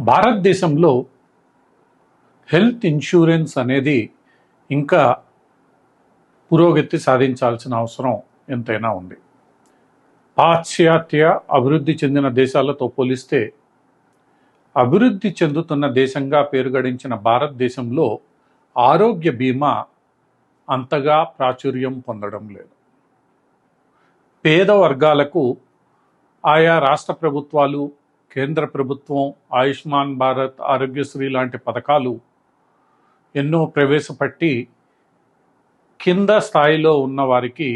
భారతదేశంలో health insurance అనేది ఇంకా పురోగతి సాధించాల్సిన అవసరం ఎంతైనా ఉంది. పాశ్చాత్య అభివృద్ధి చెందిన దేశాలతో పోలిస్తే అభివృద్ధి చెందుతున్న దేశంగా పేరుగడించిన భారతదేశంలో ఆరోగ్య బీమా అంతగా ప్రాచుర్యం పొందడం లేదు. పేద వర్గాలకు ఆయా రాష్ట్ర ప్రభుత్వాలు, కేంద్ర ప్రభుత్వం ఆయుష్మాన్ భారత్, ఆరోగ్యశ్రీ లాంటి పథకాలు ఎన్నో ప్రవేశపెట్టి కింద స్థాయిలో ఉన్న వారికి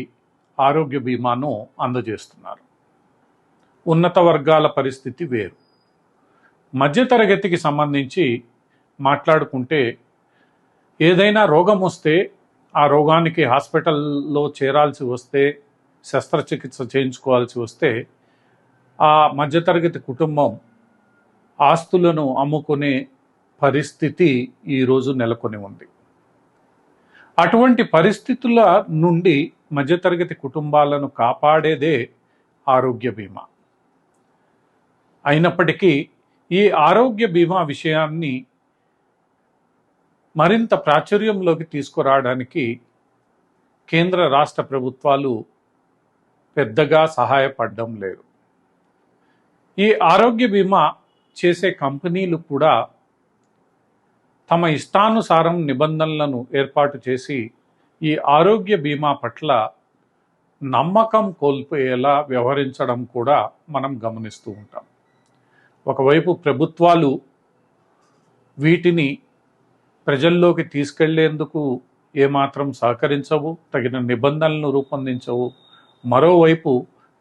ఆరోగ్య బీమాను అందజేస్తున్నారు. ఉన్నత వర్గాల పరిస్థితి వేరు. మధ్యతరగతికి సంబంధించి మాట్లాడుకుంటే ఏదైనా రోగం వస్తే ఆ రోగానికి హాస్పిటల్లో చేరాల్సి వస్తే, శస్త్రచికిత్స చేయించుకోవాల్సి వస్తే ఆ మధ్యతరగతి కుటుంబం ఆస్తులను అమ్ముకునే పరిస్థితి ఈరోజు నెలకొని ఉంది. అటువంటి పరిస్థితుల నుండి మధ్యతరగతి కుటుంబాలను కాపాడేదే ఆరోగ్య బీమా. అయినప్పటికీ ఈ ఆరోగ్య బీమా విషయాన్ని మరింత ప్రాచుర్యంలోకి తీసుకురావడానికి కేంద్ర రాష్ట్ర ప్రభుత్వాలు పెద్దగా సహాయపడడం లేదు. ఈ ఆరోగ్య బీమా చేసే కంపెనీలు కూడా తమ ఇష్టానుసారం నిబంధనలను ఏర్పాటు చేసి ఈ ఆరోగ్య బీమా పట్ల నమ్మకం కోల్పోయేలా వ్యవహరించడం కూడా మనం గమనిస్తూ ఉంటాం. ఒకవైపు ప్రభుత్వాలు వీటిని ప్రజల్లోకి తీసుకెళ్లేందుకు ఏమాత్రం సహకరించవు, తగిన నిబంధనలను రూపొందించవు. మరోవైపు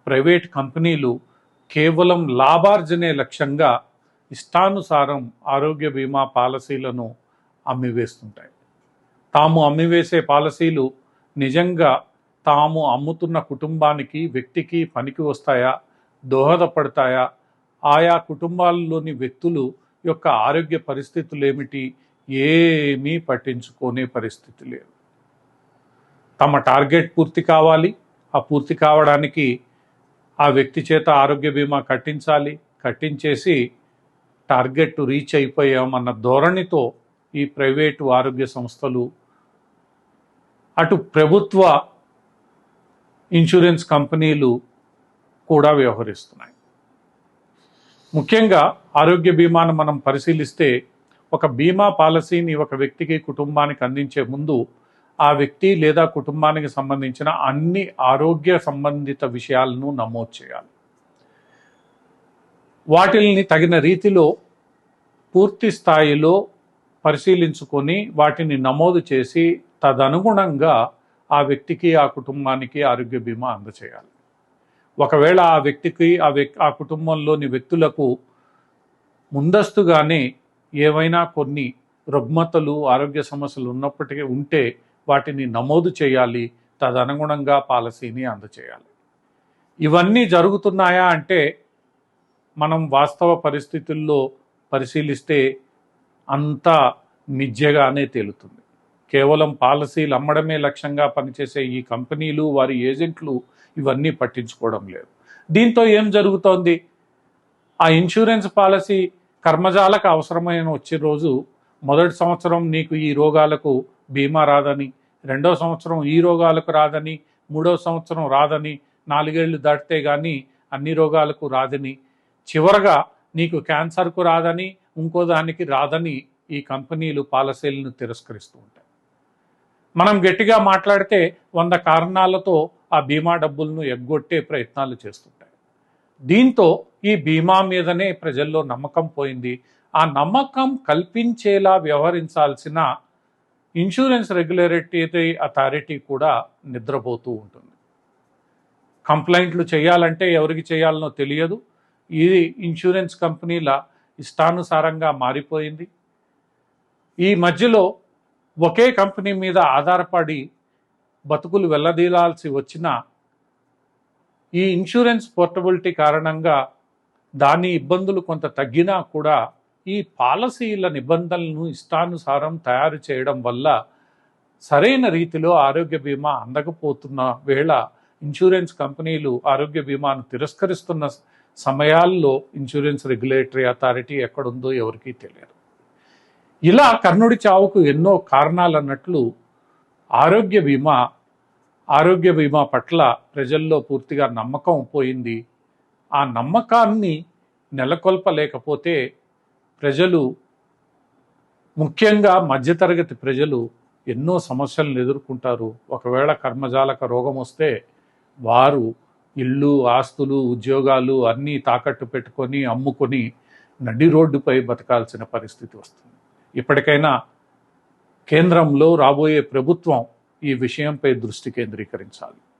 ప్రైవేట్ కంపెనీలు కేవలం లాభార్జనే లక్ష్యంగా ఇష్టానుసారం ఆరోగ్య బీమా పాలసీలను అమ్మివేస్తుంటాయి. తాము అమ్మివేసే పాలసీలు నిజంగా తాము అమ్ముతున్న కుటుంబానికి, వ్యక్తికి పనికి వస్తాయా, దోహదపడతాయా, ఆయా కుటుంబాల్లోని వ్యక్తులు యొక్క ఆరోగ్య పరిస్థితులు ఏమిటి, ఏమీ పట్టించుకునే పరిస్థితి లేదు. తమ టార్గెట్ పూర్తి కావాలి, ఆ పూర్తి కావడానికి ఆ వ్యక్తి చేత ఆరోగ్య బీమా కట్టించేసి టార్గెట్ రీచ్ అయిపోయామన్న ధోరణితో ఈ ప్రైవేటు ఆరోగ్య సంస్థలు, అటు ప్రభుత్వ ఇన్సూరెన్స్ కంపెనీలు కూడా వ్యవహరిస్తున్నాయి. ముఖ్యంగా ఆరోగ్య బీమాను మనం పరిశీలిస్తే ఒక బీమా పాలసీని ఒక వ్యక్తికి, కుటుంబానికి అందించే ముందు ఆ వ్యక్తి లేదా కుటుంబానికి సంబంధించిన అన్ని ఆరోగ్య సంబంధిత విషయాలను నమోదు చేయాలి. వాటిని తగిన రీతిలో పూర్తి స్థాయిలో పరిశీలించుకొని వాటిని నమోదు చేసి తదనుగుణంగా ఆ వ్యక్తికి, ఆ కుటుంబానికి ఆరోగ్య బీమా అందచేయాలి. ఒకవేళ ఆ వ్యక్తికి, ఆ కుటుంబంలోని వ్యక్తులకు ముందస్తుగానే ఏవైనా కొన్ని రుగ్మతలు, ఆరోగ్య సమస్యలు ఉంటే వాటిని నమోదు చేయాలి, తదనుగుణంగా పాలసీని అందచేయాలి. ఇవన్నీ జరుగుతున్నాయా అంటే మనం వాస్తవ పరిస్థితుల్లో పరిశీలిస్తే అంతా మిథ్యగానే తేలుతుంది. కేవలం పాలసీలు అమ్మడమే లక్ష్యంగా పనిచేసే ఈ కంపెనీలు, వారి ఏజెంట్లు ఇవన్నీ పట్టించుకోవడం లేదు. దీంతో ఏం జరుగుతోంది? ఆ ఇన్సూరెన్స్ పాలసీ కర్మజాలకు అవసరమైన వచ్చే రోజు మొదటి సంవత్సరం నీకు ఈ రోగాలకు బీమా రాదని, రెండో సంవత్సరం ఈ రోగాలకు రాదని, మూడో సంవత్సరం రాదని, 4 ఏళ్ళు దాటితే కానీ అన్ని రోగాలకు రాదని, చివరగా నీకు క్యాన్సర్కు రాదని, ఇంకో దానికి రాదని ఈ కంపెనీలు పాలసీలను తిరస్కరిస్తూ ఉంటాయి. మనం గట్టిగా మాట్లాడితే 100 కారణాలతో ఆ బీమా డబ్బులను ఎగ్గొట్టే ప్రయత్నాలు చేస్తుంటాయి. దీంతో ఈ బీమా మీదనే ప్రజల్లో నమ్మకం పోయింది. ఆ నమ్మకం కల్పించేలా వ్యవహరించాల్సిన ఇన్సూరెన్స్ రెగ్యులేటరీ అథారిటీ కూడా నిద్రపోతూ ఉంటుంది. కంప్లైంట్లు చేయాలంటే ఎవరికి చేయాలనో తెలియదు. ఇది ఇన్సూరెన్స్ కంపెనీల ఇష్టానుసారంగా మారిపోయింది. ఈ మధ్యలో ఒకే కంపెనీ మీద ఆధారపడి బతుకులు వెల్లదీయాల్సి వచ్చిన ఈ ఇన్సూరెన్స్ పోర్టబిలిటీ కారణంగా దాని ఇబ్బందులు కొంత తగ్గినా కూడా ఈ పాలసీల నిబంధనలను ఇష్టానుసారం తయారు చేయడం వల్ల సరైన రీతిలో ఆరోగ్య బీమా అందకపోతున్న వేళ ఇన్సూరెన్స్ కంపెనీలు ఆరోగ్య బీమాను తిరస్కరిస్తున్న సమయాల్లో ఇన్సూరెన్స్ రెగ్యులేటరీ అథారిటీ ఎక్కడుందో ఎవరికీ తెలియదు. ఇలా కర్ణుడి చావుకు ఎన్నో కారణాలు అన్నట్లు ఆరోగ్య బీమా పట్ల ప్రజల్లో పూర్తిగా నమ్మకం పోయింది. ఆ నమ్మకాన్ని నెలకొల్పలేకపోతే ప్రజలు, ముఖ్యంగా మధ్యతరగతి ప్రజలు ఎన్నో సమస్యలను ఎదుర్కొంటారు. ఒకవేళ కర్మజాలక రోగం వస్తే వారు ఇళ్ళు, ఆస్తులు, ఉద్యోగాలు అన్నీ తాకట్టు పెట్టుకొని అమ్ముకొని నడి రోడ్డుపై బతకాల్సిన పరిస్థితి వస్తుంది. ఇప్పటికైనా కేంద్రంలో రాబోయే ప్రభుత్వం ఈ విషయంపై దృష్టి కేంద్రీకరించాలి.